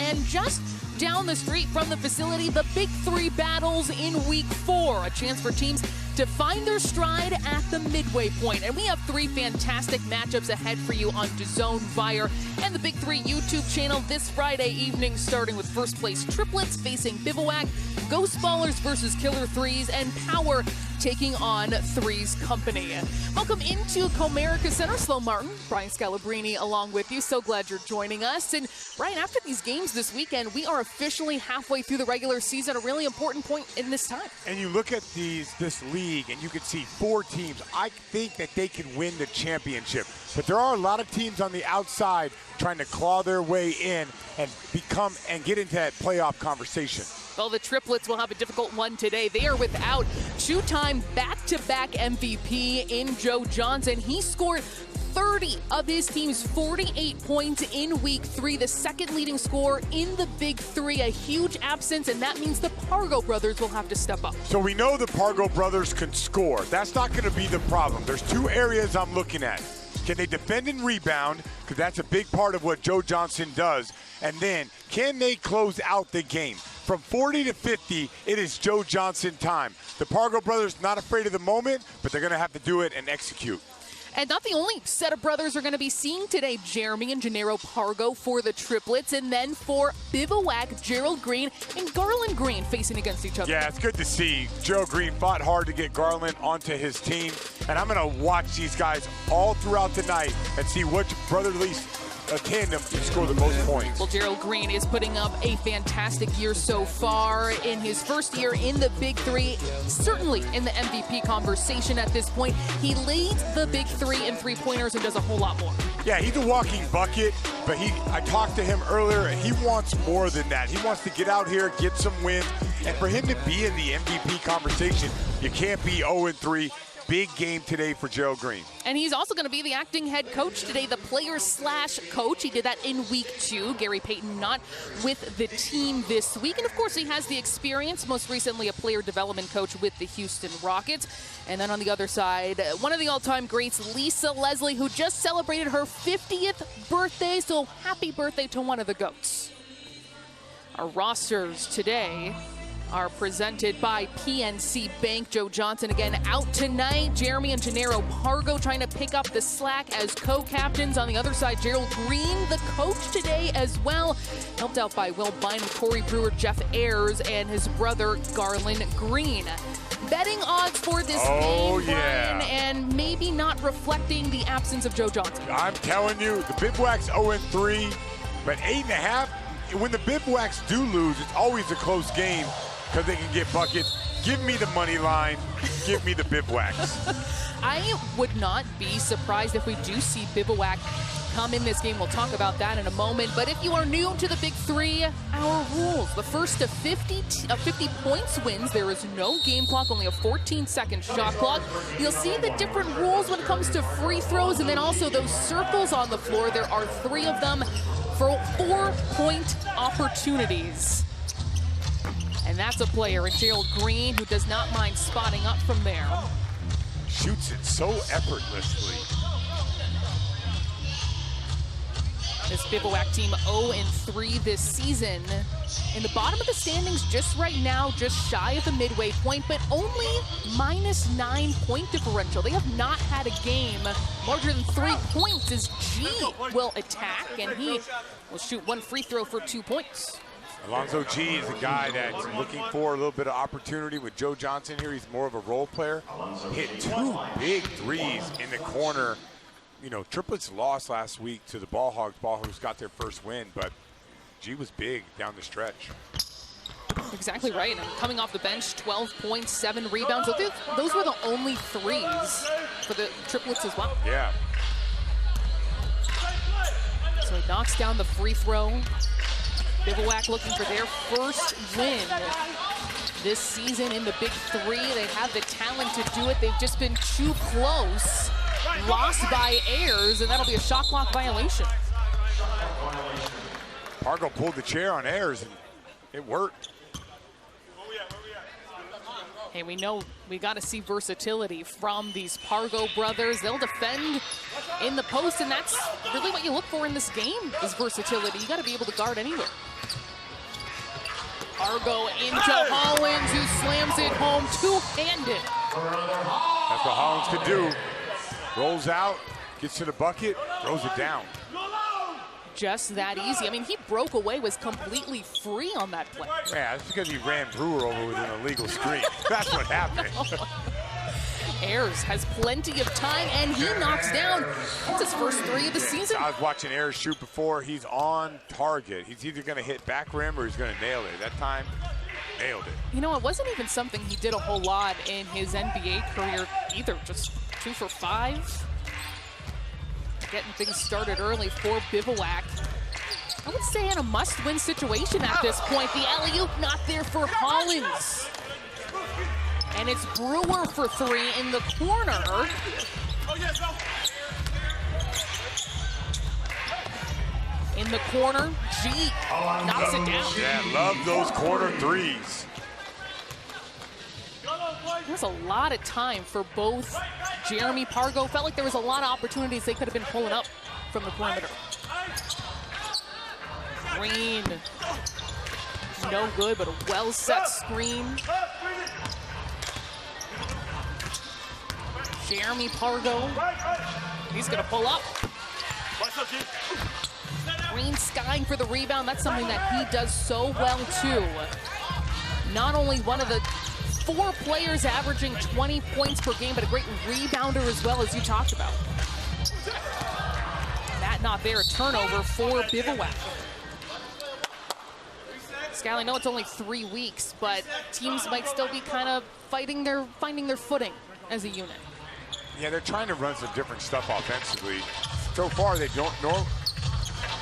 And just down the street from the facility, the Big 3 battles in Week 4. A chance for teams to find their stride at the midway point. And we have 3 fantastic matchups ahead for you on DAZN, Fire, and the Big 3 YouTube channel this Friday evening, starting with first place Triplets facing Bivouac, Ghost Ballers versus Killer 3s, and Power taking on 3's Company. Welcome into Comerica Center. Slow Martin, Brian Scalabrine along with you. So glad you're joining us. And Brian, after these games this weekend, we are officially halfway through the regular season, a really important point in this time. And you look at this league and you can see 4 teams. I think that they can win the championship. But there are a lot of teams on the outside trying to claw their way in and get into that playoff conversation. Well, the Triplets will have a difficult one today. They are without 2-time back-to-back MVP in Joe Johnson. He scored 30 of his team's 48 points in Week 3, the second leading scorer in the Big 3. A huge absence, and that means the Pargo brothers will have to step up. So we know the Pargo brothers can score. That's not going to be the problem. There's 2 areas I'm looking at. Can they defend and rebound? Because that's a big part of what Joe Johnson does. And then, can they close out the game? From 40 to 50, it is Joe Johnson time. The Pargo brothers not afraid of the moment, but they're going to have to do it and execute. And not the only set of brothers are going to be seeing today. Jeremy and Gennaro Pargo for the Triplets, and then for Bivouac, Gerald Green and Garland Green facing against each other. Yeah, it's good to see. Gerald Green fought hard to get Garland onto his team, and I'm going to watch these guys all throughout the night and see which brotherly tandem can score the most points. Well, Gerald Green is putting up a fantastic year so far in his first year in the Big 3, certainly in the MVP conversation at this point. He leads the Big 3 in 3-pointers and does a whole lot more. Yeah, he's a walking bucket, but I talked to him earlier, and he wants more than that. He wants to get out here, get some wins, and for him to be in the MVP conversation, you can't be 0-3. Big game today for Gerald Green. And he's also going to be the acting head coach today, the player/coach. He did that in Week 2. Gary Payton not with the team this week. And, of course, he has the experience, most recently a player development coach with the Houston Rockets. And then on the other side, one of the all-time greats, Lisa Leslie, who just celebrated her 50th birthday. So happy birthday to one of the GOATs. Our rosters today are presented by PNC Bank. Joe Johnson again out tonight. Jeremy and Gennaro Pargo trying to pick up the slack as co-captains. On the other side, Gerald Green, the coach today as well. Helped out by Will Bynum, Corey Brewer, Jeff Ayers, and his brother Garland Green. Betting odds for this game, Brian, and maybe not reflecting the absence of Joe Johnson. I'm telling you, the Bivouac's 0-3, but 8.5. When the Bivouacs do lose, it's always a close game, because they can get buckets. Give me the money line. Give me the Bivouacs. I would not be surprised if we do see Bivouac come in this game. We'll talk about that in a moment. But if you are new to the Big 3, our rules. The first to 50 points wins. There is no game clock, only a 14-second shot clock. You'll see the different rules when it comes to free throws, and then also those circles on the floor. There are 3 of them for 4-point opportunities. And that's a player in Gerald Green who does not mind spotting up from there. Shoots it so effortlessly. This Bivouac team 0-3 this season. In the bottom of the standings just right now, just shy of the midway point, but only -9 point differential. They have not had a game larger than 3 points as G will attack, and he will shoot 1 free throw for 2 points. Alonzo G is a guy that's looking for a little bit of opportunity with Joe Johnson here. He's more of a role player. Hit 2 big threes in the corner. You know, Triplets lost last week to the Ball Hogs. Ball Hogs got their first win, but G was big down the stretch. Exactly right. And coming off the bench, 12 points, 7 rebounds. So those were the only 3s for the Triplets as well. Yeah. So he knocks down the free throw. Bivouac looking for their first win this season in the Big 3. They have the talent to do it. They've just been too close. Lost by Ayers, and that'll be a shot clock violation. Pargo pulled the chair on Ayers, and it worked. Hey, we know we got to see versatility from these Pargo brothers. They'll defend in the post, and that's really what you look for in this game is versatility. You got to be able to guard anywhere. Pargo into Hollins, who slams it home two-handed. That's what Hollins could do. Rolls out, gets to the bucket, throws it down. Just that easy. I mean, he broke away, was completely free on that play. Yeah, that's because he ran Brewer over with an illegal screen. That's what happened. Ayers has plenty of time, and he knocks down. That's his first three of the season. I was watching Ayers shoot before. He's on target. He's either going to hit back rim or he's going to nail it. That time, nailed it. You know, it wasn't even something he did a whole lot in his NBA career either. Just 2 for 5. Getting things started early for Bivouac. I would say in a must-win situation at this point. The alley-oop not there for Hollins. And it's Brewer for 3 in the corner. In the corner, G knocks it down. Yeah, love those corner threes. There's a lot of time for both Jeremy Pargo. Felt like there was a lot of opportunities they could have been pulling up from the perimeter. Green, no good, but a well-set screen. Jeremy Pargo, he's gonna pull up. Green skying for the rebound. That's something that he does so well too. Not only one of the 4 players averaging 20 points per game, but a great rebounder as well, as you talked about. That not there, a turnover for Bivouac. Scally, I know it's only 3 weeks, but teams might still be kind of finding their footing as a unit. Yeah, they're trying to run some different stuff offensively. So far, they don't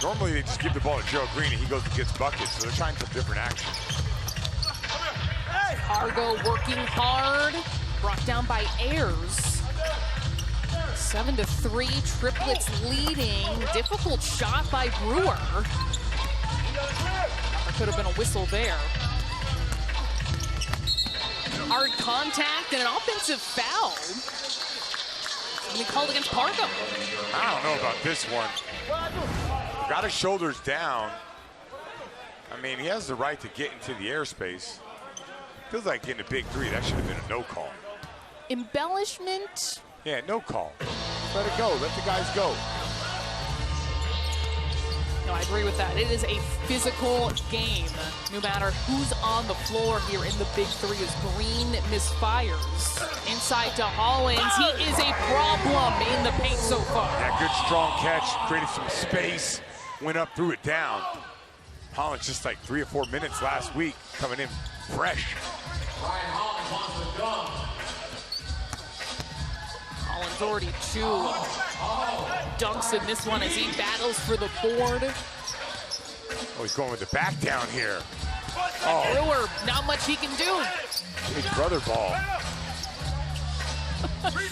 normally they just give the ball to Gerald Green and he goes and gets buckets, so they're trying some different action. Pargo working hard, brought down by Ayers. 7-3, Triplets leading. Difficult shot by Brewer. There could have been a whistle there. Hard contact and an offensive foul. And he called against Pargo. I don't know about this one. Got his shoulders down. I mean, he has the right to get into the airspace. Feels like getting a big 3. That should have been a no call. Embellishment? Yeah, no call. Let it go. Let the guys go. No, I agree with that. It is a physical game, no matter who's on the floor here in the Big 3 as Green misfires. Inside to Hollins. He is a problem in the paint so far. Yeah, good strong catch. Created some space. Went up, threw it down. Hollins just like 3 or 4 minutes last week coming in fresh. Hollins already 2 dunks in this one as he battles for the board. Oh, he's going with the back down here. Oh. Brewer, not much he can do. Big brother ball.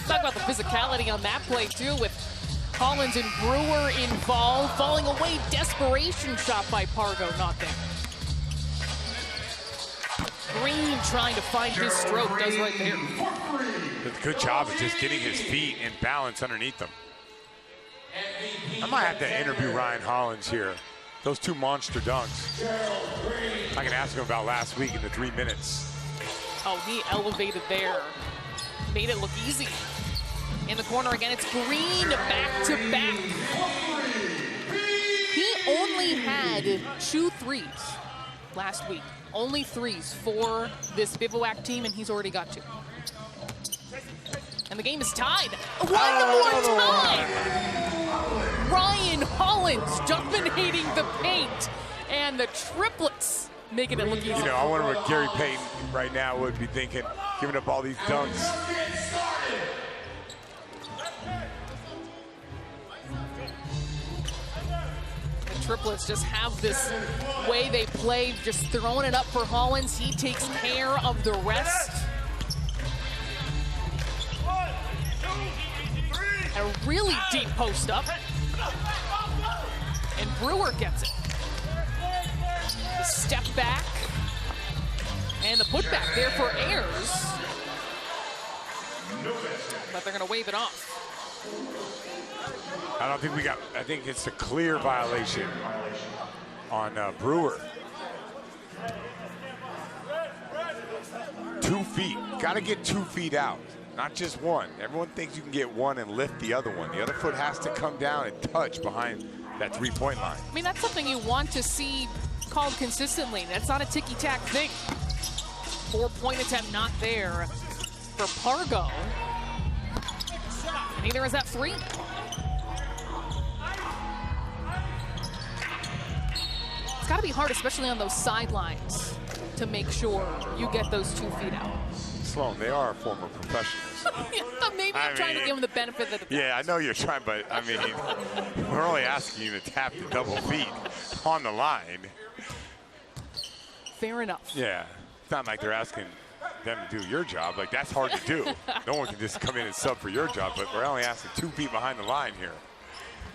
Talk about the physicality on that play too, with Hollins and Brewer involved. Falling away, desperation shot by Pargo, not there. Green trying to find his stroke, does right there. Does a good job of just getting his feet in balance underneath them. I might have to interview Ryan Hollins here. Those 2 monster dunks. I can ask him about last week in the 3 minutes. Oh, he elevated there. Made it look easy. In the corner again, it's Green back to back. He only had 2 threes last week. Only 3s for this Bivouac team, and he's already got 2. And the game is tied. One more time! Ryan Hollins dominating the paint, and the Triplets making it look easy. You know, I wonder what Gary Payton right now would be thinking, giving up all these dunks. Triplets just have this way they play, just throwing it up for Hollins. He takes care of the rest. A really deep post up. And Brewer gets it. The step back. And the putback there for Ayers. But they're going to wave it off. I don't think we got, I think it's a clear violation on Brewer. 2 feet. Got to get 2 feet out, not just one. Everyone thinks you can get one and lift the other one. The other foot has to come down and touch behind that 3-point line. I mean, that's something you want to see called consistently. That's not a ticky-tack thing. 4-point attempt not there for Pargo. Neither is that 3. It's got to be hard, especially on those sidelines, to make sure you get those 2 feet out. Sloan, they are former professionals. Maybe I'm trying to give them the benefit of the doubt. Yeah, I know you're trying, but I mean, we're only asking you to tap the double feet on the line. Fair enough. Yeah, it's not like they're asking them to do your job. Like, that's hard to do. No one can just come in and sub for your job, but we're only asking 2 feet behind the line here.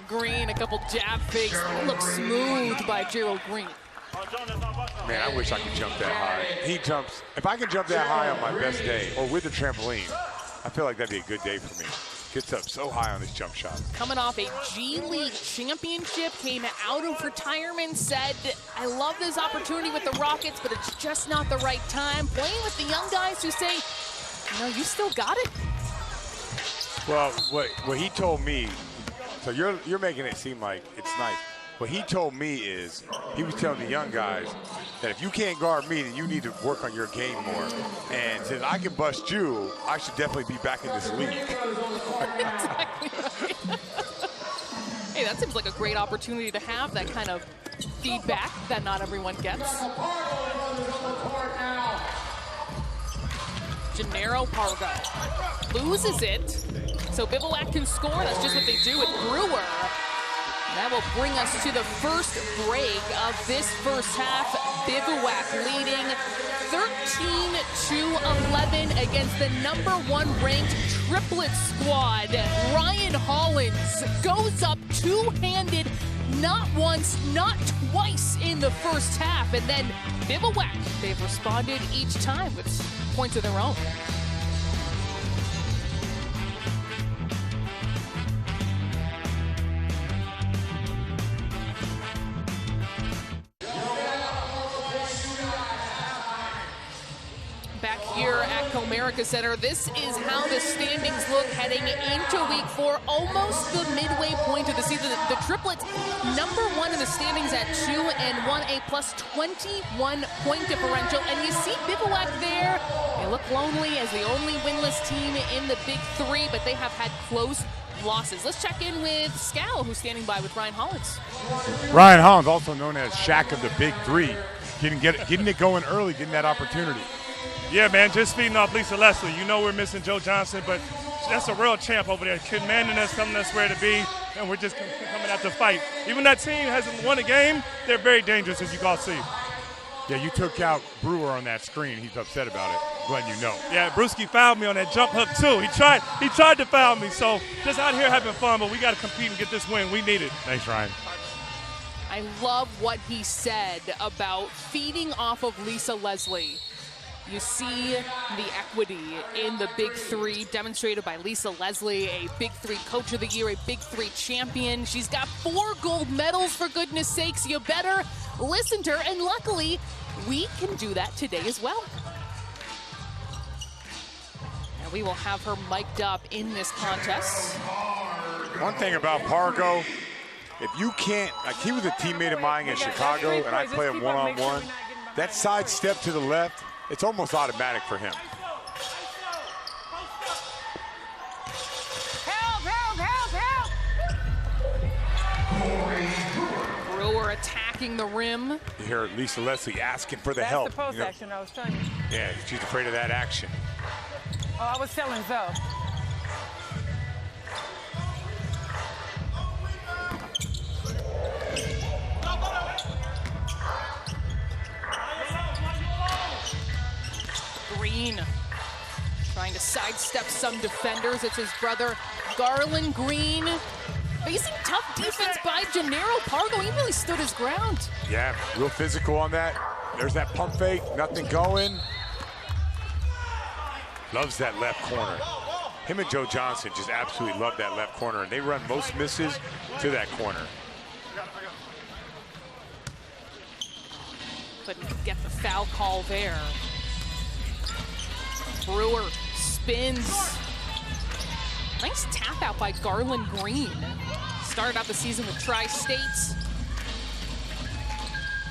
Green, a couple jab fakes. Looks smooth by Gerald Green. Man, I wish I could jump that high. He jumps. If I can jump that high on my best day or with the trampoline, I feel like that'd be a good day for me. Gets up so high on this jump shot. Coming off a G League championship, came out of retirement, said, I love this opportunity with the Rockets, but it's just not the right time. Playing with the young guys who say, you still got it. Well, what he told me, so you're making it seem like it's nice. What he told me is, he was telling the young guys that if you can't guard me, then you need to work on your game more. And since I can bust you, I should definitely be back in this league. Exactly right. Hey, that seems like a great opportunity to have that kind of feedback that not everyone gets. Gennaro Pargo loses it. So Bivouac can score. That's just what they do with Brewer. That will bring us to the first break of this first half. Bivouac leading 13-11 against the #1 ranked Triplets squad. Ryan Hollins goes up two-handed, not once, not twice in the first half. And then Bivouac, they've responded each time with points of their own. Back here at Comerica Center, this is how the standings look heading into week 4, almost the midway point of the season. The Triplets, #1 in the standings at 2-1, a plus 21-point differential. And you see Bivouac there. They look lonely as the only winless team in the Big 3, but they have had close losses. Let's check in with Scal, who's standing by with Ryan Hollins. Ryan Hollins, also known as Shaq of the Big 3, getting it going early, getting that opportunity. Yeah, man, just feeding off Lisa Leslie. You know we're missing Joe Johnson, but that's a real champ over there, commanding us, coming us where to be, and we're just coming out to fight. Even that team hasn't won a game, they're very dangerous, as you all see. Yeah, you took out Brewer on that screen. He's upset about it. Glad you know. Yeah, Brewski fouled me on that jump hook, too. He tried to foul me, so just out here having fun, but we got to compete and get this win. We need it. Thanks, Ryan. I love what he said about feeding off of Lisa Leslie. You see the equity in the Big 3 demonstrated by Lisa Leslie, a Big 3 Coach of the Year, a Big 3 champion. She's got 4 gold medals, for goodness sakes. You better listen to her, and luckily, we can do that today as well. And we will have her mic'd up in this contest. One thing about Pargo, if you can't, like he was a teammate of mine in Chicago, and I play him one-on-one, that side step to the left, it's almost automatic for him. Help, help, help, help! Brewer attacking the rim. You hear Lisa Leslie asking for the help. That's the post action I was telling you. Yeah, she's afraid of that action. Oh, I was telling Zoe. Green trying to sidestep some defenders. It's his brother Garland Green. Facing tough defense by Gennaro Pargo. He really stood his ground. Yeah, real physical on that. There's that pump fake, nothing going. Loves that left corner. Him and Joe Johnson just absolutely love that left corner, and they run most misses to that corner. Couldn't get the foul call there. Brewer spins. Nice tap out by Garland Green. Started out the season with Tri-States.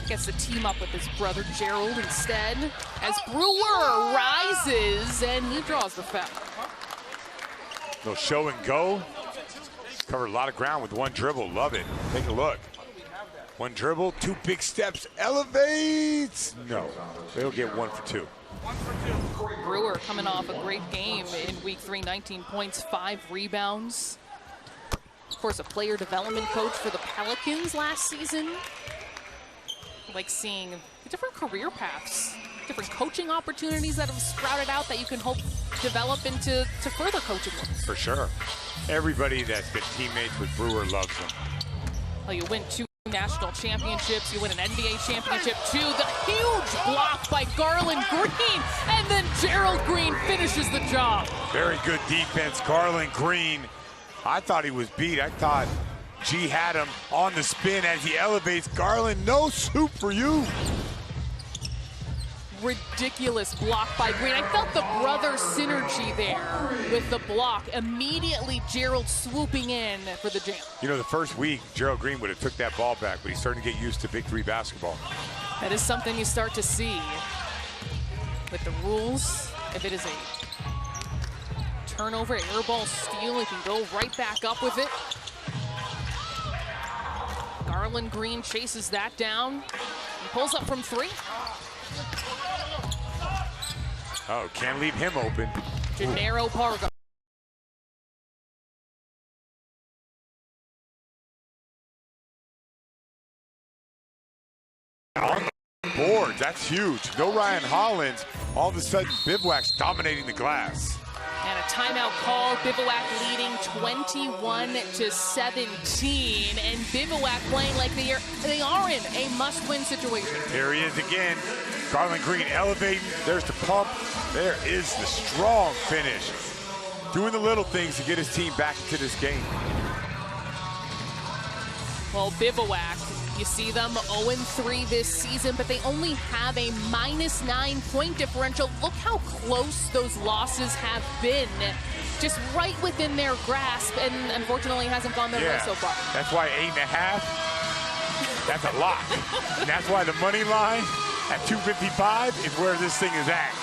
Gets to team up with his brother Gerald instead. As Brewer rises and he draws the foul. No show and go. Covered a lot of ground with one dribble. Love it. Take a look. One dribble, two big steps, elevates. No, they'll get 1 for 2. Brewer coming off a great game in week 3, 19 points, 5 rebounds. Of course, a player development coach for the Pelicans last season. Like seeing different career paths, different coaching opportunities that have sprouted out that you can hope develop into further coaching work. For sure. Everybody that's been teammates with Brewer loves him. Well, you win 2 national championships, you win an NBA championship too. The huge block by Garland Green, and then Gerald Green finishes the job. Very good defense, Garland Green. I thought he was beat. I thought G had him on the spin as he elevates. Garland, no soup for you. Ridiculous block by Green. I felt the brother synergy there with the block. Immediately Gerald swooping in for the jam. You know, the first week, Gerald Green would have took that ball back, but he's starting to get used to Big 3 basketball. That is something you start to see with the rules. If it is a turnover, air ball steal, he can go right back up with it. Garland Green chases that down and pulls up from 3. Oh, can't leave him open. Gennaro Pargo. On the boards, that's huge. No Ryan Hollins. All of a sudden, Bivouac's dominating the glass. And a timeout call. Bivouac leading 21-17, and Bivouac playing like they are in a must-win situation. Here he is again. Garland Green elevating. There's the pump. There is the strong finish. Doing the little things to get his team back into this game. Well, Bivouac, you see them 0-3 this season, but they only have a -9 point differential. Look how close those losses have been. Just right within their grasp, and unfortunately hasn't gone their way so far. That's why 8.5, that's a lot. And that's why the money line at 255 is where this thing is at.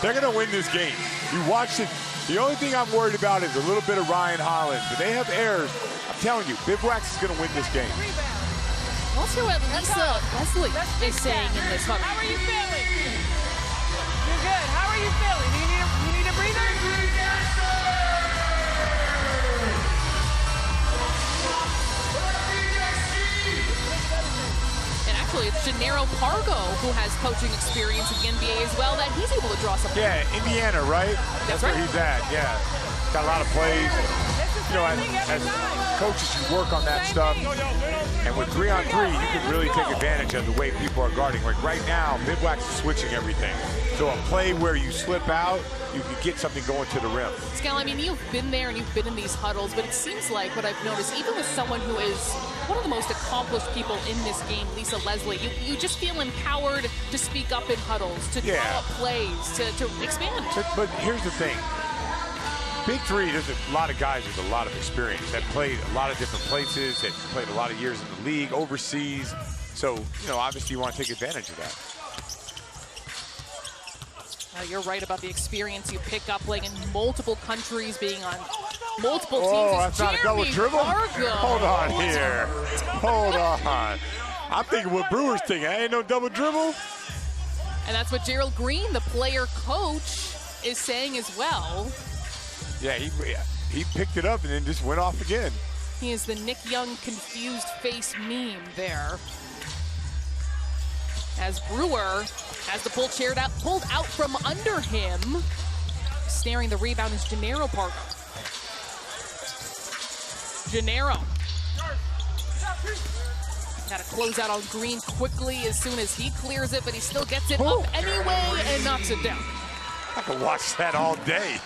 They're gonna win this game. You watch it. The only thing I'm worried about is a little bit of Ryan Hollins, but they have errors. I'm telling you, Bivouac is gonna win this game. Let's hear what Lisa Leslie is saying in this one. How are you feeling? You're good. How are you feeling? You need a breather? And actually, it's Gennaro Pargo who has coaching experience in the NBA as well, that he's able to draw some. Yeah, Indiana, right? That's right. Where he's at, yeah. Got a lot of plays. You know, as coaches, you work on that stuff. And with 3-on-3, you can really take advantage of the way people are guarding. Like right now, Bivouac's switching everything. So a play where you slip out, you can get something going to the rim. Scal, I mean, you've been there and you've been in these huddles, but it seems like what I've noticed, even with someone who is one of the most accomplished people in this game, Lisa Leslie, you just feel empowered to speak up in huddles, to draw up plays, to expand. But here's the thing. Big 3, there's a lot of guys with a lot of experience that played a lot of different places, that played a lot of years in the league, overseas. So, you know, obviously you want to take advantage of that. You're right about the experience you pick up playing in multiple countries, being on multiple teams. Oh, that's not a double dribble? Pargo. Hold on here. Hold on. I'm thinking what Brewer's thinking. I ain't no double dribble. And that's what Gerald Green, the player coach, is saying as well. Yeah, he picked it up and then just went off again. He is the Nick Young confused face meme there. As Brewer has the pulled out from under him. Snaring the rebound is Gennaro Pargo. Gennaro. Got to close out on Green quickly as soon as he clears it, but he still gets it up anyway and knocks it down. I could watch that all day.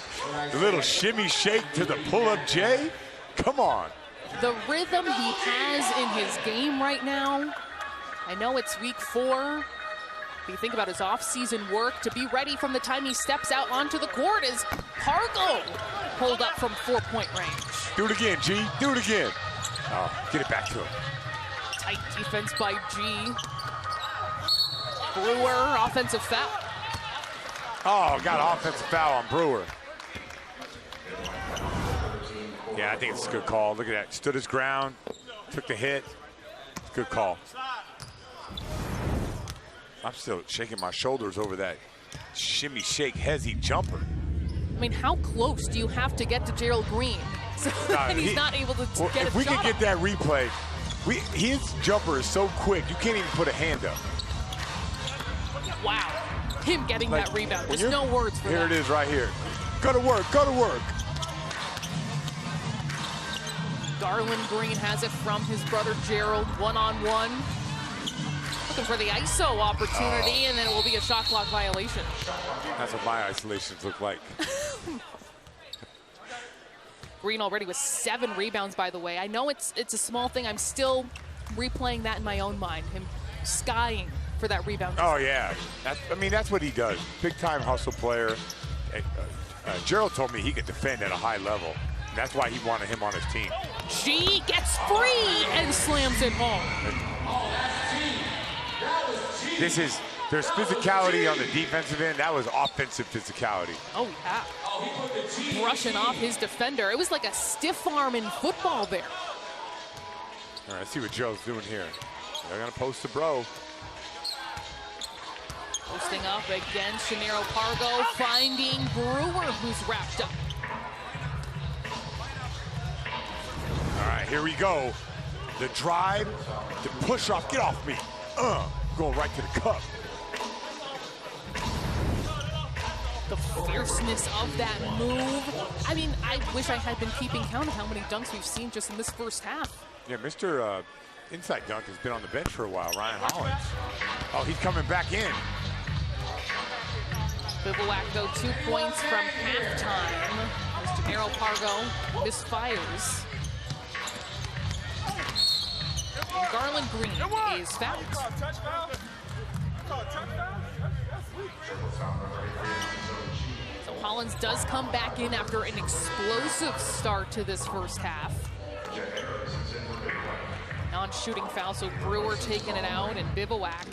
The little shimmy shake to the pull-up J. Come on. The rhythm he has in his game right now. I know it's week 4, You think about his off-season work to be ready from the time he steps out onto the court as Pargo pulled up from 4-point range. Do it again, G. Do it again. Oh, get it back to him. Tight defense by G. Brewer, offensive foul. Oh, got an offensive foul on Brewer. Yeah, I think it's a good call. Look at that. Stood his ground, took the hit. Good call. I'm still shaking my shoulders over that shimmy, shake, hezzy jumper. I mean, how close do you have to get to Gerald Green? So, and he's not able to get a shot. If we can get that replay, his jumper is so quick, you can't even put a hand up. Wow. Him getting that rebound. There's no words for that. Here it is right here. Go to work, go to work. Garland Green has it from his brother Gerald, one-on-one. Looking for the ISO opportunity, and then it will be a shot clock violation. That's what my isolations look like. Green already with 7 rebounds, by the way. I know it's a small thing. I'm still replaying that in my own mind. Him skying for that rebound. Oh, yeah. That's what he does. Big-time hustle player. Gerald told me he could defend at a high level. That's why he wanted him on his team. G gets free and slams it home. There's physicality on the defensive end. That was offensive physicality. Oh, yeah. Brushing off his defender. It was like a stiff arm in football there. All right, let's see what Joe's doing here. They're going to post the bro. Posting up again, Shanero Pargo finding Brewer, who's wrapped up. All right, here we go. The drive, the push off, get off me. Going right to the cup. The fierceness of that move. I mean, I wish I had been keeping count of how many dunks we've seen just in this first half. Yeah, Mr. Inside Dunk has been on the bench for a while, Ryan Hollins. Oh, he's coming back in. Bivouac, though, 2 points from halftime. Mr. Gerald Pargo misfires. Garland Green is fouled. So Hollins does come back in after an explosive start to this first half. Non-shooting foul, so Brewer taking it out, and Bivouac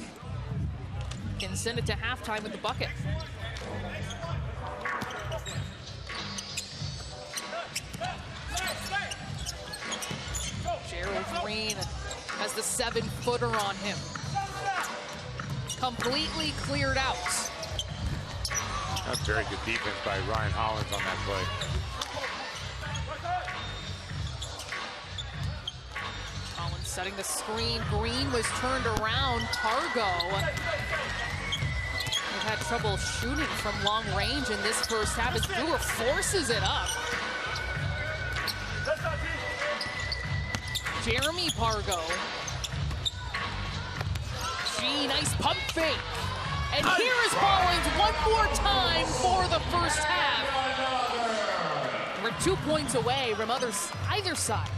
can send it to halftime with the bucket. Gerald Green has the 7-footer on him. Completely cleared out. That's very good defense by Ryan Hollins on that play. Hollins setting the screen. Green was turned around. Pargo. They've had trouble shooting from long range in this first half as Brewer forces it up. Jeremy Pargo. G, nice pump fake. And here is Hollins one more time for the first half. We're 2 points away from either side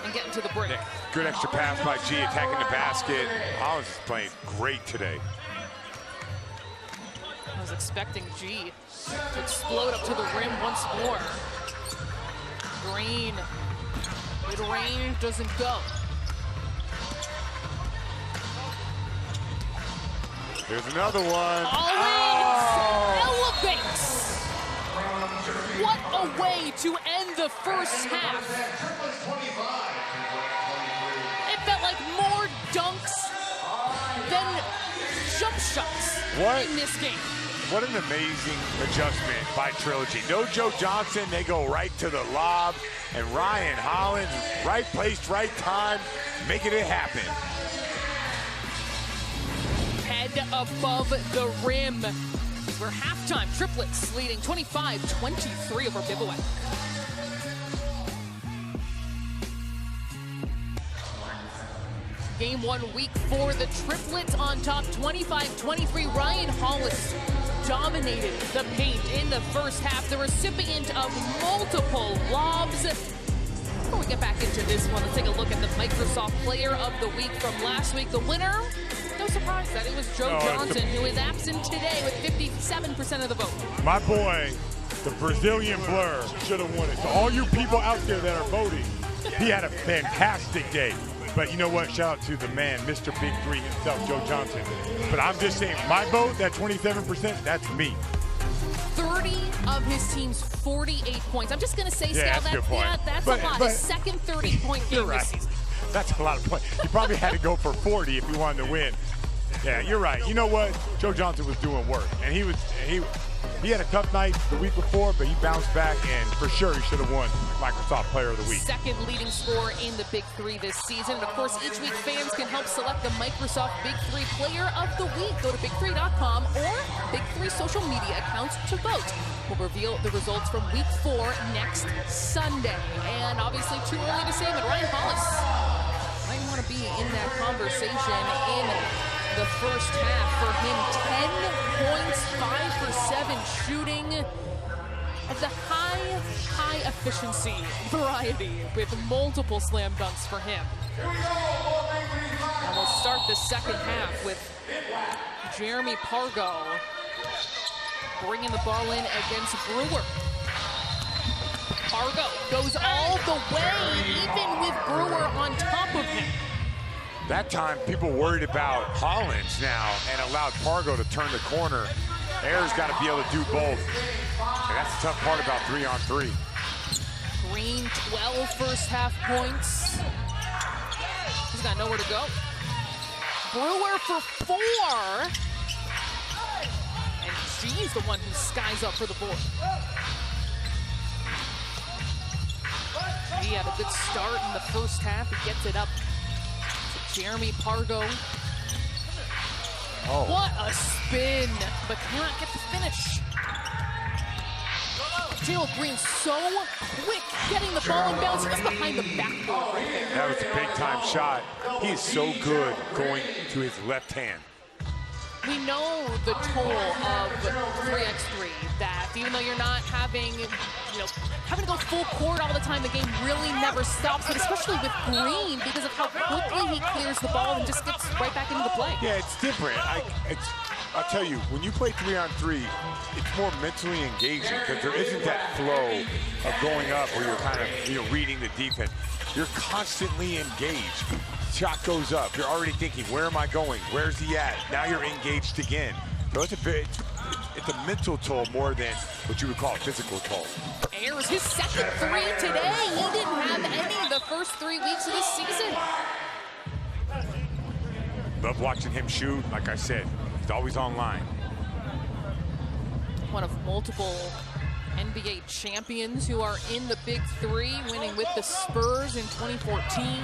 and getting to the break. Good extra pass by G, attacking the basket. Hollins is playing great today. I was expecting G to explode up to the rim once more. Green. Mid-range doesn't go. Here's another one. Elevates. What a way to end the first half. It felt like more dunks than jump shots in this game. What an amazing adjustment by Trilogy. No Joe Johnson, they go right to the lob. And Ryan Hollins, right place, right time, making it happen. Head above the rim. We're halftime. Triplets leading 25-23 over Bivouac. Game 1, week 4, the Triplets on top, 25-23. Ryan Hollins dominated the paint in the first half, the recipient of multiple lobs. Before we get back into this one, let's take a look at the Microsoft Player of the Week from last week. The winner, no surprise that it was Joe Johnson who is absent today with 57% of the vote. My boy, the Brazilian Blur, should have won it. So all you people out there that are voting, he had a fantastic day. But you know what? Shout out to the man, Mr. Big 3 himself, Joe Johnson. But I'm just saying, my vote, that 27%, that's me. 30 of his team's 48 points. I'm just going to say, Yeah, Scal, that's a lot. His second 30-point game this season. That's a lot of points. You probably had to go for 40 if you wanted to win. Yeah, you're right. You know what? Joe Johnson was doing work, and he had a tough night the week before, but he bounced back, and for sure he should have won Microsoft Player of the Week. Second leading scorer in the Big 3 this season. And of course, each week fans can help select the Microsoft Big 3 Player of the Week. Go to big3.com or Big 3 social media accounts to vote. We'll reveal the results from Week 4 next Sunday. And obviously, too early to say, but Ryan Hollis might want to be in that conversation in the first half. For him, 10 points, 5 for 7 shooting at the high efficiency variety with multiple slam dunks for him. And we'll start the second half with Jeremy Pargo bringing the ball in against Brewer. Pargo goes all the way, even with Brewer on top of him. That time, people worried about Hollins now and allowed Pargo to turn the corner. Ayers got to be able to do both. And that's the tough part about 3-on-3. Green, 12 first half points. He's got nowhere to go. Brewer for 4. And G's the one who skies up for the board. He had a good start in the first half. He gets it up to Jeremy Pargo. Oh. What a spin, but cannot get the finish. Gerald Green so quick getting the ball in bounds. He was behind the backboard right there. That was a big-time shot. He is so good going to his left hand. We know the toll of 3x3, that even though you're not having to go full court all the time, the game really never stops, but especially with Green because of how quickly he clears the ball and just gets right back into the play. Yeah, it's different. I'll tell you, when you play 3-on-3, it's more mentally engaging because there isn't that flow of going up where you're kind of reading the defense. You're constantly engaged. Shot goes up. You're already thinking, where am I going? Where's he at? Now you're engaged again. So it's a mental toll more than what you would call a physical toll. Ayers, his second 3 today. He didn't have any the first 3 weeks of this season. Love watching him shoot. Like I said, he's always online. One of multiple NBA champions who are in the Big 3, winning with the Spurs in 2014.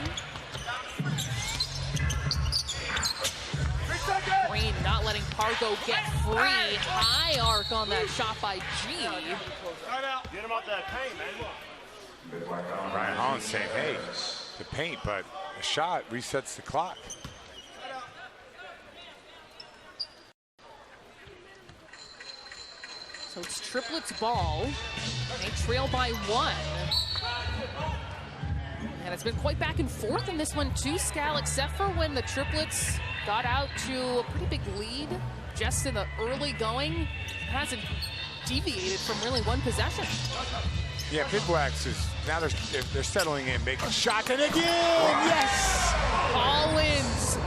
Green not letting Pargo get free. High arc on that shot by G. Get him out that paint, man. Ryan Hollins saying, hey, the paint, but a shot resets the clock. So it's Triplets ball. They trail by 1. And it's been quite back and forth in this one too, Scal, except for when the Triplets got out to a pretty big lead just in the early going. Hasn't deviated from really one possession. Yeah, Bivouac is now they're settling in, making a shot, and again, yes! Collins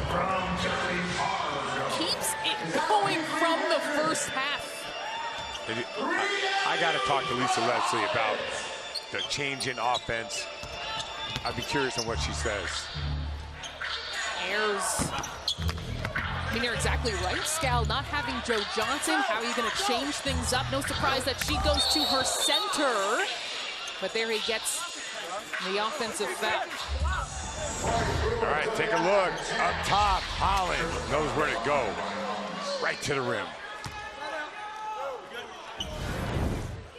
keeps it going from the first half. I got to talk to Lisa Leslie about the change in offense. I'd be curious on what she says. Ayers. I mean, you're exactly right, Scal. Not having Joe Johnson, how are you going to change things up? No surprise that she goes to her center. But there he gets the offensive foul. All right, take a look. Up top, Holland knows where to go. Right to the rim.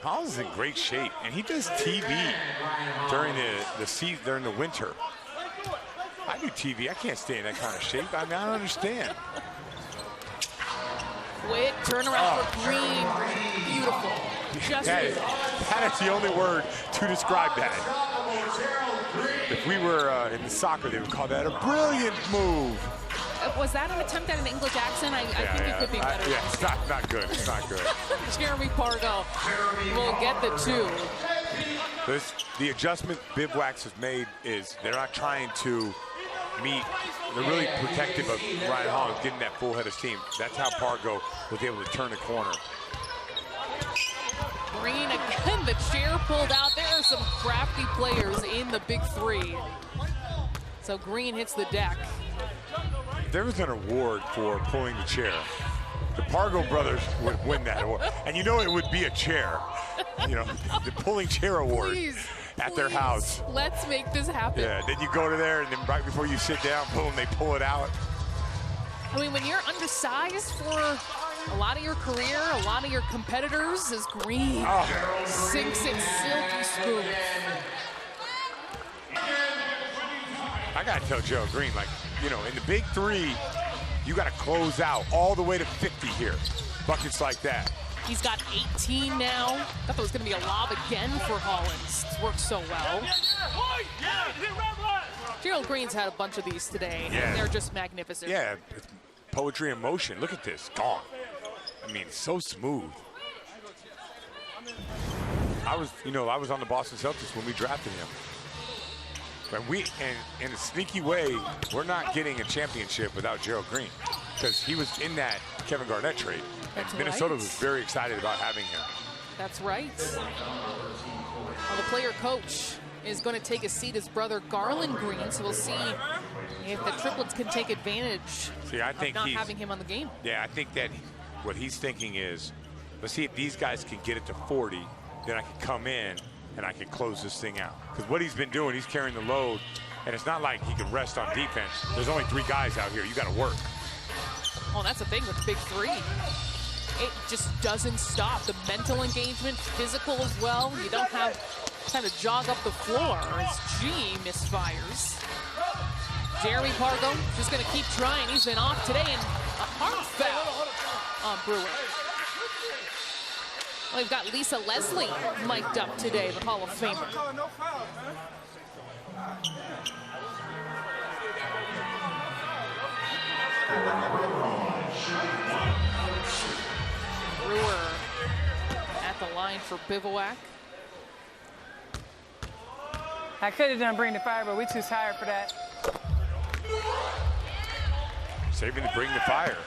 Holland's in great shape, and he does TV during the season, during the winter. I do TV. I can't stay in that kind of shape. I mean, I don't understand. Quick turnaround for Green. Beautiful. Just that is the only word to describe that. If we were in the soccer, they would call that a brilliant move. Was that an attempt at an English accent? I think it could be better. Yeah, it's not good. It's not good. Jeremy Pargo will get the 2. The adjustment Bivouac has made is they're not trying to meet. They're really protective of Ryan Hollins getting that full head of steam. That's how Pargo was able to turn the corner. Green again, the chair pulled out. There are some crafty players in the Big 3. So Green hits the deck. There was an award for pulling the chair. The Pargo brothers would win that award. And you know it would be a chair. You know, the pulling chair award at their house. Let's make this happen. Yeah, then you go to there, and then right before you sit down, boom, they pull it out. I mean, when you're undersized for a lot of your career, a lot of your competitors, is Green sinks it silky smooth. I gotta tell Gerald Green, like, you know, in the Big 3, you gotta close out all the way to 50 here. Buckets like that. He's got 18 now. Thought that was gonna be a lob again for Hollins. It's worked so well. Gerald Green's had a bunch of these today, and they're just magnificent. Yeah, it's poetry in motion. Look at this, gone. I mean, so smooth. I was on the Boston Celtics when we drafted him. And in a sneaky way, we're not getting a championship without Gerald Green, because he was in that Kevin Garnett trade. And Minnesota was very excited about having him. That's right. Well, the player coach is going to take a seat, his brother Garland Green, so we'll see if the Triplets can take advantage of not having him on the game. Yeah, I think that what he's thinking is, let's see if these guys can get it to 40, then I can come in and I can close this thing out. Because what he's been doing, he's carrying the load, and it's not like he can rest on defense. There's only 3 guys out here. You got to work. Oh, that's the thing with the Big 3. It just doesn't stop. The mental engagement, physical as well. You don't have time to jog up the floor as G misfires. Jeremy Pargo just going to keep trying. He's been off today, and a hard foul on Brewer. Well, we've got Lisa Leslie mic'd up today, the Hall of Famer. Brewer at the line for Bivouac. I could have done Bring the Fire, but we're too tired for that. Saving to bring the fire.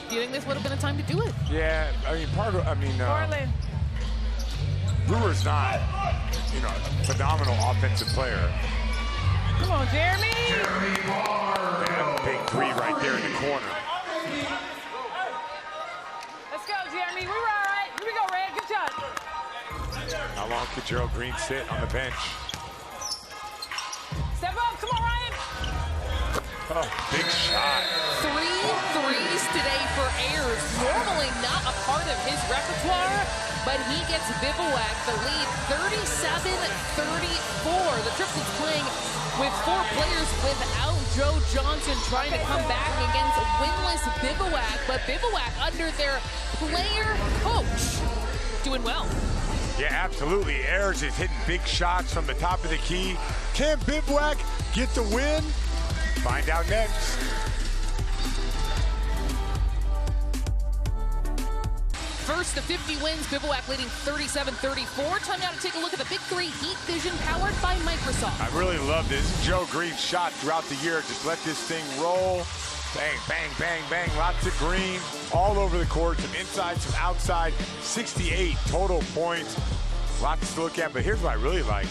Do you think this would have been a time to do it? Yeah, I mean, Portland. Brewer's not, a phenomenal offensive player. Come on, Jeremy. Big 3 right there in the corner. Let's go, Jeremy. We were all right. Here we go, Red. Good shot. How long could Gerald Green sit on the bench? Step up. Come on, Ryan. Oh, big shot. 3 threes today for Ayers. Normally not a part of his repertoire, but he gets Bivouac the lead 37-34. The Triplets playing with 4 players without Joe Johnson, trying to come back against winless Bivouac, but Bivouac under their player coach doing well. Yeah, absolutely. Ayers is hitting big shots from the top of the key. Can Bivouac get the win? Find out next. First, the 50 wins, Bivouac leading 37-34. Time now to take a look at the Big 3 Heat Vision powered by Microsoft. I really love this. Joe Green shot throughout the year. Just let this thing roll. Bang, bang, bang, bang. Lots of green all over the court. Some inside, some outside. 68 total points. Lots to look at, but here's what I really like.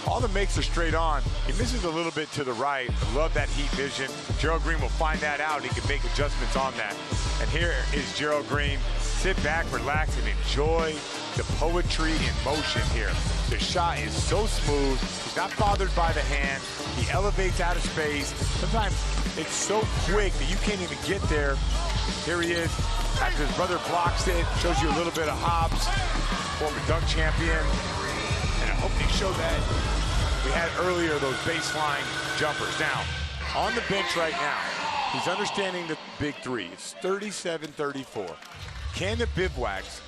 All the makes are straight on. He misses a little bit to the right. I love that Heat Vision. Gerald Green will find that out. He can make adjustments on that. And here is Gerald Green. Sit back, relax, and enjoy the poetry in motion here. The shot is so smooth. He's not bothered by the hand. He elevates out of space. Sometimes it's so quick that you can't even get there. Here he is. After his brother blocks it, shows you a little bit of hops. Former dunk champion. And I hope they show that we had earlier those baseline jumpers. Now, on the bench right now, he's understanding the Big 3. It's 37-34. Can the Bivouacs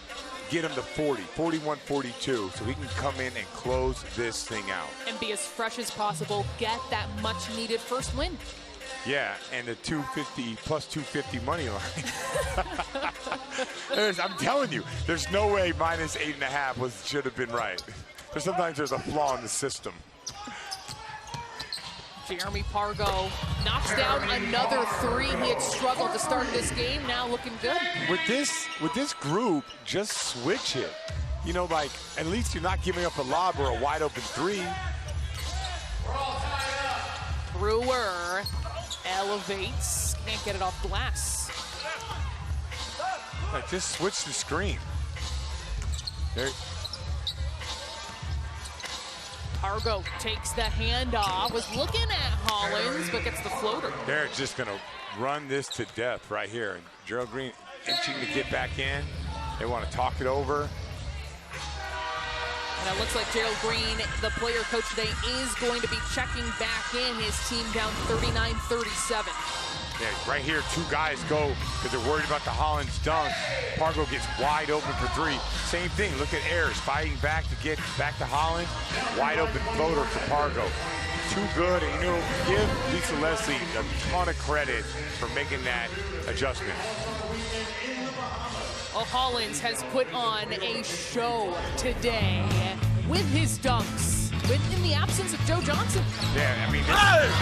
get him to 40, 41, 42, so he can come in and close this thing out? And be as fresh as possible, get that much needed first win. Yeah, and the 250 plus 250 money line. I'm telling you, there's no way minus 8.5 should have been right. But sometimes there's a flaw in the system. Jeremy Pargo knocks down another three. He had struggled to start this game. Now looking good. With this group, just switch it. You know, like, at least you're not giving up a lob or a wide open three. Brewer elevates, can't get it off glass. Like, just switch the screen. There. Pargo takes the handoff, was looking at Hollins, but gets the floater. They're just gonna run this to death right here. And Gerald Green inching to get back in. They want to talk it over. And it looks like Gerald Green, the player coach today, is going to be checking back in. His team down 39-37. Yeah, right here, two guys go because they're worried about the Hollins dunk. Pargo gets wide open for three. Same thing, look at Ayers fighting back to get back to Hollins. Wide open floater for Pargo. Too good, and you know, give Lisa Leslie a ton of credit for making that adjustment. Well, Hollins has put on a show today with his dunks, in the absence of Joe Johnson. Yeah, I mean,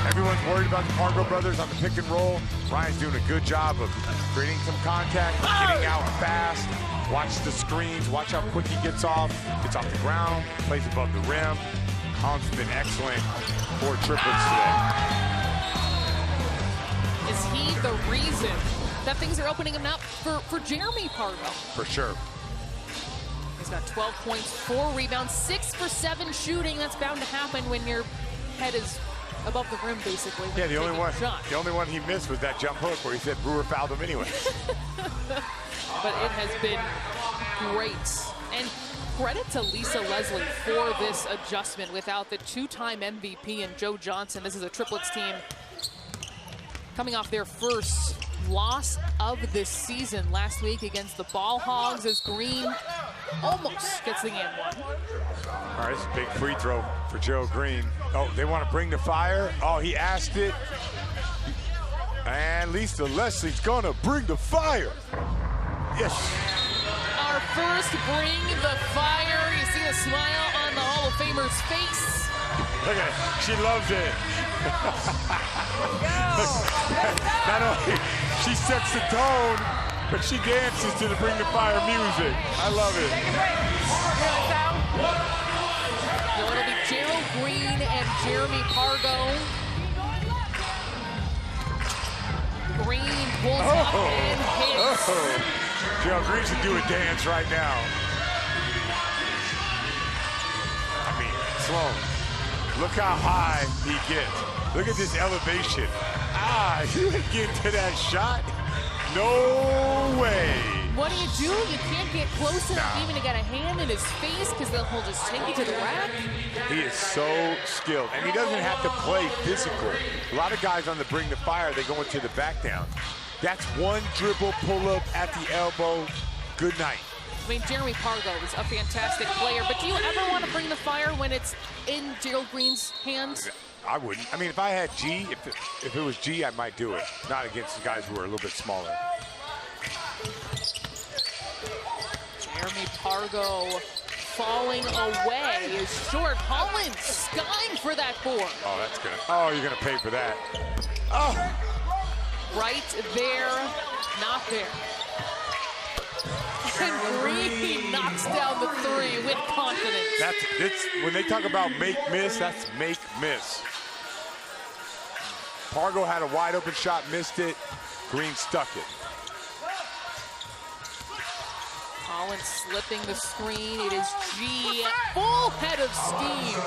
everyone's worried about the Pargo brothers on the pick and roll. Ryan's doing a good job of creating some contact, getting out fast. Watch the screens, watch how quick he gets off the ground, plays above the rim. Hollins has been excellent for Triplets today. Is he the reason that things are opening him up for Jeremy Pargo? For sure. He's got 12 points, 4 rebounds, 6 for 7 shooting. That's bound to happen when your head is above the rim, basically. Yeah, the only one he missed was that jump hook where he said Brewer fouled him anyway. But it has been great. And credit to Lisa Leslie for this adjustment without the two-time MVP and Joe Johnson. This is a Triplets team coming off their first loss of this season last week against the Ball Hogs as Green almost gets the and one. All right, it's a big free throw for Gerald Green. Oh, they want to bring the fire. Oh, he asked it. And Lisa Leslie's gonna bring the fire. Yes. Our first bring the fire. You see the smile on the Hall of Famer's face. Look at it. She loves it. Not only she sets the tone, but she dances to the Bring the Fire music. I love it. So it'll be Gerald Green and Jeremy Pargo. Green pulls up and hits. Gerald Green should do a dance right now. I mean, Sloan, look how high he gets. Look at this elevation. You ain't getting to that shot. No way. What do? You can't get close enough even to get a hand in his face because he'll just take you to the rack. He is so skilled, and he doesn't have to play physical. A lot of guys on the Bring the Fire, they go into the back down. That's one dribble, pull up at the elbow. Good night. I mean, Jeremy Pargo is a fantastic player, but do you ever want to bring the fire when it's in Gerald Green's hands? I wouldn't. I mean, if I had G, if it was G, I might do it. Not against the guys who are a little bit smaller. Jeremy Pargo falling away is short. Hollins skying for that 4. Oh, that's good. Oh, you're going to pay for that. Oh. Right there, not there. And Green knocks down the 3 with confidence. It's when they talk about make-miss, that's make-miss. Pargo had a wide open shot, missed it. Green stuck it. Hollins slipping the screen. It is G, full head of steam.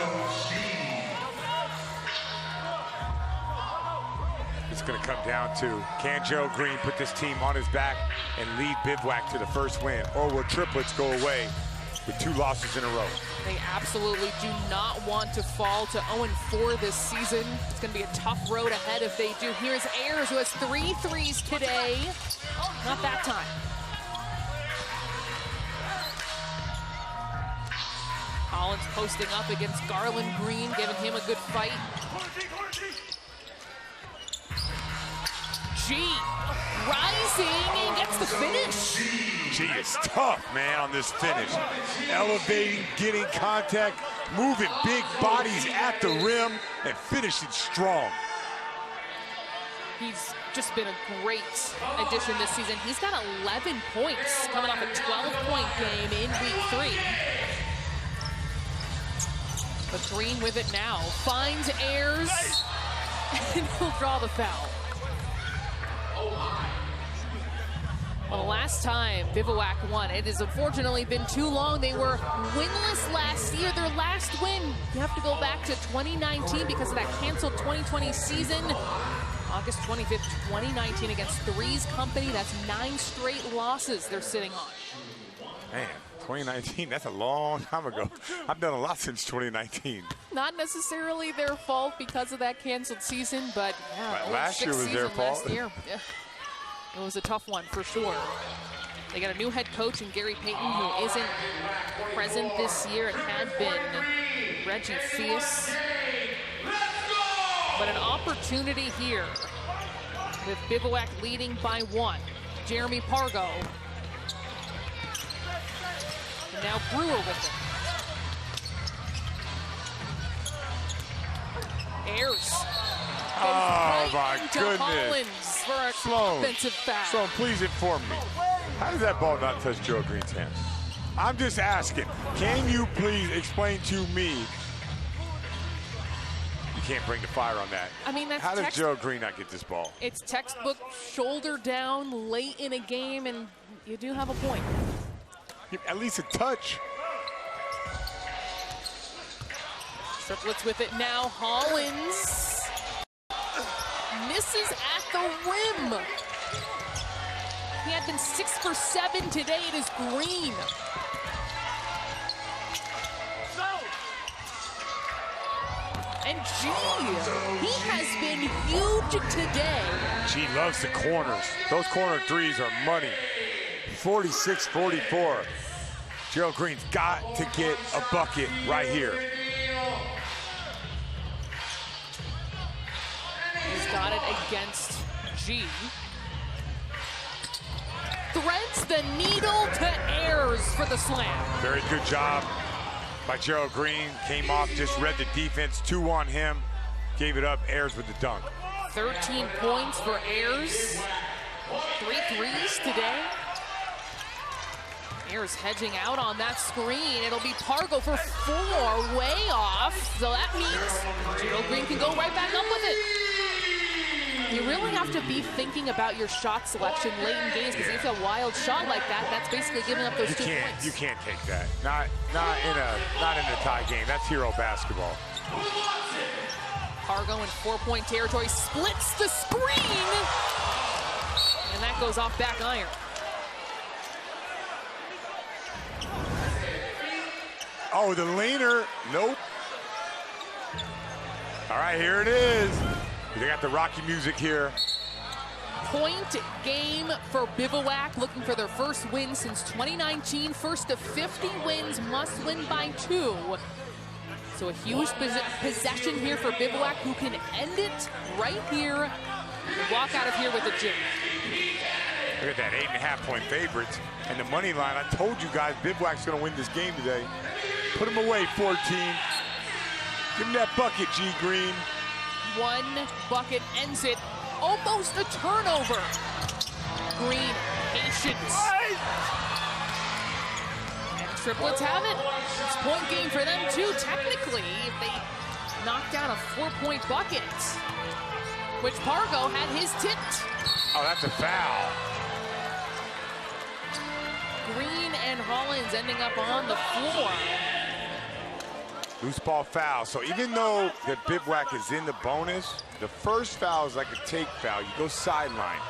It's going to come down to, can Gerald Green put this team on his back and lead Bivouac to the first win? Or will Triplets go away with 2 losses in a row? They absolutely do not want to fall to 0-4 this season. It's going to be a tough road ahead if they do. Here's Ayers, who has 3 threes today. Not that time. Hollins posting up against Garland Green, giving him a good fight. G rising and gets the finish. G is tough, man, on this finish. Elevating, getting contact, moving big bodies at the rim, and finishing strong. He's just been a great addition this season. He's got 11 points coming off a 12-point game in week 3. But Green with it now, finds Ayers, and he'll draw the foul. Well, the last time Bivouac won, it has unfortunately been too long. They were winless last year. Their last win, you have to go back to 2019 because of that canceled 2020 season. August 25th, 2019 against Three's Company. That's 9 straight losses they're sitting on. Man, 2019, that's a long time ago. I've done a lot since 2019. Not necessarily their fault because of that canceled season, but yeah, last year was their fault. Last year. Yeah. It was a tough one for sure. They got a new head coach in Gary Payton who isn't present this year. It had been Reggie Fierce. But an opportunity here with Bivouac leading by 1. Jeremy Pargo. And now Brewer with it. Ayers. Oh, my goodness. Hollins for a offensive foul. Sloan, please inform me. How does that ball not touch Gerald Green's hands? I'm just asking. Can you please explain to me? You can't bring the fire on that. I mean, that's how does Gerald Green not get this ball? It's textbook shoulder down late in a game, and you do have a point. At least a touch. Triplets with it now. Hollins misses at the rim. He had been 6 for 7 today. It is Green. And G, he has been huge today. G loves the corners. Those corner threes are money. 46-44. Gerald Green's got to get a bucket right here. He's got it against G. Threads the needle to Ayers for the slam. Very good job by Gerald Green. Came off, just read the defense. 2 on him. Gave it up. Ayers with the dunk. 13 points for Ayers. 3 threes today. Ayers hedging out on that screen. It'll be Pargo for 4, way off. So that means Gerald Green can go right back up with it. You really have to be thinking about your shot selection late in games, because if you have a wild shot like that, that's basically giving up those 2 points. You can't take that. Not in a tie game. That's hero basketball. Pargo in 4-point territory, splits the screen, and that goes off back iron. Oh, the leaner. Nope. All right, here it is. They got the Rocky music here. Point game for Bivouac, looking for their first win since 2019. First of 50 wins, must win by 2. So a huge possession here for Bivouac, who can end it right here and walk out of here with a J. Look at that, 8.5-point favorites. And the money line, I told you guys, Bivouac's gonna win this game today. Put him away, 14. Give him that bucket, G. Green. 1 bucket ends it. Almost a turnover. Green, patience. And Triplets have it. It's point game for them too, technically, if they knock down a 4-point bucket, which Pargo had his tipped. Oh, that's a foul. Green and Hollins ending up on the floor. Loose ball foul. So even though the Bivouac is in the bonus, the first foul is like a take foul. You go sideline.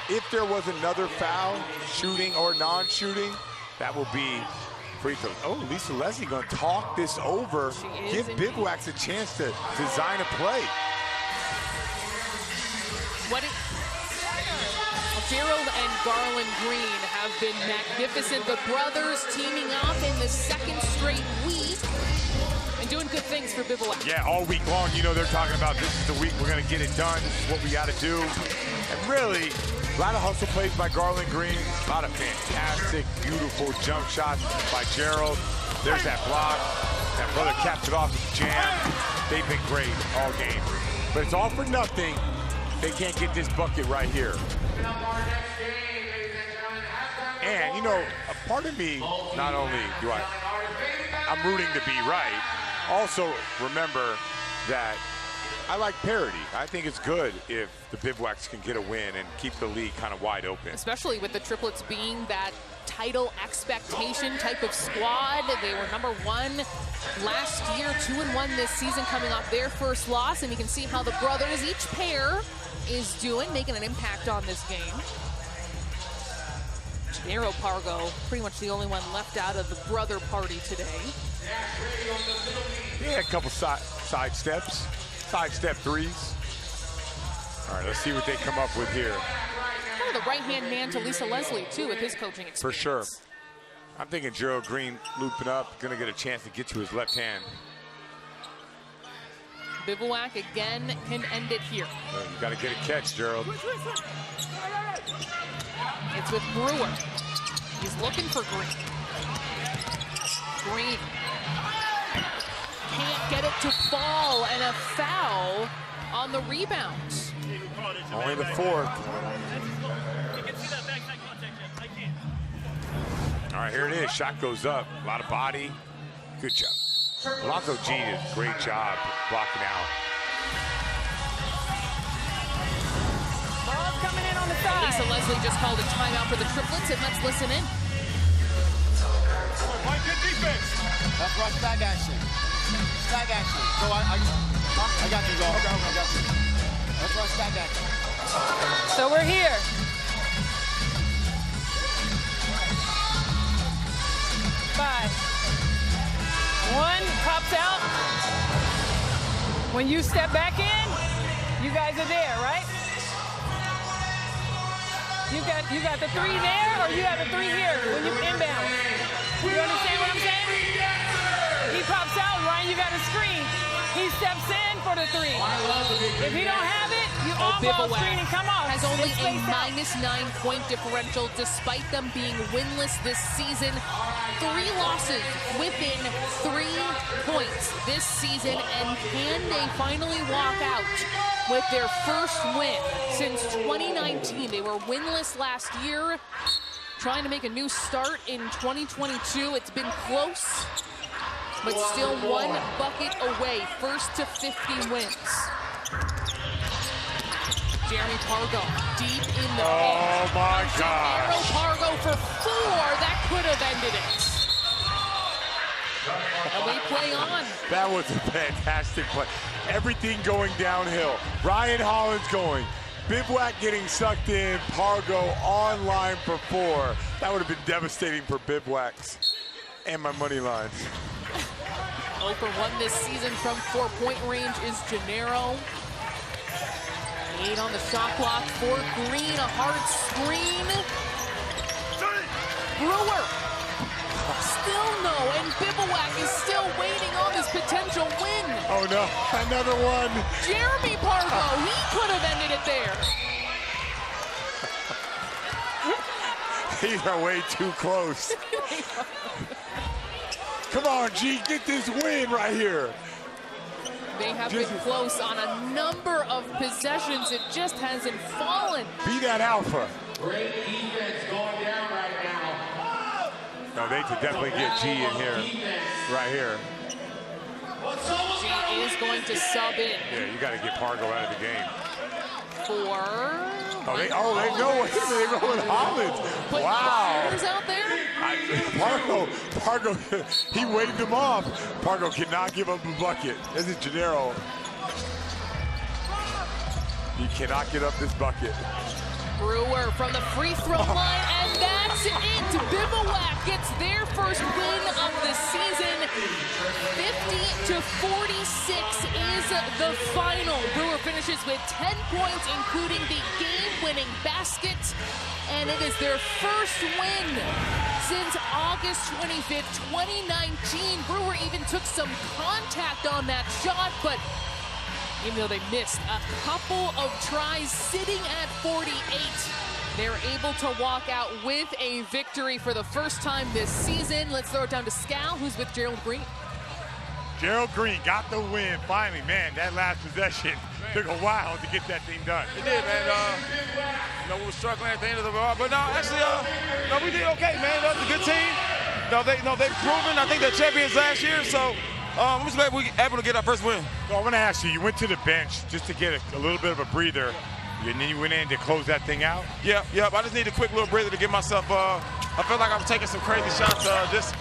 If there was another foul, shooting or non-shooting, that will be free throw. Oh, Lisa Leslie gonna talk this over. Give Bivouac a chance to design a play. Gerald and Garland Green have been magnificent. The brothers teaming up in the 2nd straight week and doing good things for Bivouac. Yeah, all week long, you know, they're talking about this is the week we're going to get it done. This is what we got to do. And really, a lot of hustle plays by Garland Green. A lot of fantastic, beautiful jump shots by Gerald. There's that block. That brother capped it off with the jam. They've been great all game. But it's all for nothing. They can't get this bucket right here. And, you know, a part of me, not only do I'm rooting to be right, also remember that I like parity. I think it's good if the Bivouacs can get a win and keep the league kind of wide open. Especially with the Triplets being that title expectation type of squad. They were #1 last year, 2-1 this season, coming off their first loss. And you can see how the brothers, each pair, is doing, making an impact on this game. Gennaro Pargo, pretty much the only one left out of the brother party today. Yeah, a couple side steps, sidestep threes. All right, let's see what they come up with here. Kind of the right-hand man to Lisa Leslie, too, with his coaching experience. For sure. I'm thinking Gerald Green looping up, going to get a chance to get to his left hand. Bivouac again can end it here. You got to get a catch, Gerald. It's with Brewer. He's looking for Green. Green can't get it to fall, and a foul on the rebound. Only the fourth. All right, here it is. Shot goes up. A lot of body. Good job. Blanco G did a great job blocking out. Ball's coming in on the side. Lisa Leslie just called a timeout for the Triplets, and let's listen in. Play good defense. Let's rush back action. Back action. So I got you, go. Okay, I got you. Let's rush back action. So we're here. Five. One pops out. When you step back in, you guys are there, right? You got the three there, or you have the three here when you inbound. You understand what I'm saying? He pops out, Ryan, you got a screen. He steps in for the three. If he don't have it, you off-ball screen and come off. Has only a -9-point differential despite them being winless this season. 3 losses within 3 points this season, and can they finally walk out with their first win since 2019? They were winless last year, trying to make a new start in 2022. It's been close, but still 1 bucket away. First to 50 wins. Jeremy Pargo deep in the paint. Oh my gosh. Gennaro Pargo for 4. That could have ended it. And we play on. That was a fantastic play. Everything going downhill. Ryan Hollins going. Bivouac getting sucked in. Pargo online for 4. That would have been devastating for Bivouacs and my money lines. 0 for 1 this season from 4-point range is Gennaro. 8 on the shot clock for Green. A hard screen. Brewer. Still no, and Bivouac is still waiting on this potential win. Oh no, another one. Jeremy Pargo, he could have ended it there. These are way too close. Come on, G, get this win right here. They have been close on a number of possessions. It just hasn't fallen. Be that alpha. Great defense going down right now. No, they could definitely get G in here, right here. G is going to sub in. Yeah, you got to get Pargo out of the game. For They know it. They roll with Hollins. Wow. Players out there. Pargo, he waved him off. Pargo cannot give up a bucket. This is Gennaro. He cannot get up this bucket. Brewer from the free throw line, and that's it. Bivouac gets their first win of the season. 50-46 is the final. Brewer finishes with 10 points, including the game-winning basket, and it is their first win since August 25th, 2019. Brewer even took some contact on that shot, but Even though they missed a couple of tries sitting at 48, they're able to walk out with a victory for the first time this season. Let's throw it down to Scal, who's with Gerald Green. Gerald Green got the win finally. Man, that last possession took a while to get that thing done. It did, man. We were struggling at the end of the ball, but no, actually, we did okay, man. That's a good team. They've proven. I think they're champions last year, so I'm just glad we were able to get our first win. So I want to ask you, you went to the bench just to get a little bit of a breather, and then you went in to close that thing out? Yep. I just need a quick little breather to give myself. I felt like I was taking some crazy shots. Just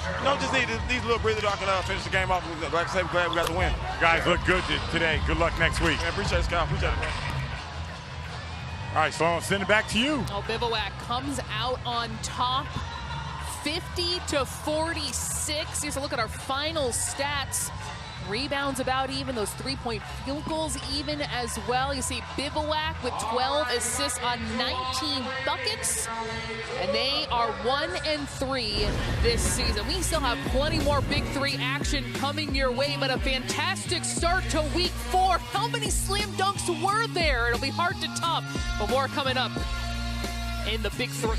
need a little breather so I can finish the game off. Like I said, we're glad we got the win. You guys look good today. Good luck next week. Man, appreciate it, Scott. Appreciate it, man. All right, so I'll send it back to you. Oh, Bivouac comes out on top, 50-46. Here's a look at our final stats. Rebounds about even, those three-point field goals even as well. You see Bivouac with 12 assists on 19 buckets, and they are 1-3 this season. We still have plenty more Big 3 action coming your way, but a fantastic start to week 4. How many slam dunks were there? It'll be hard to top, but more coming up in the Big 3.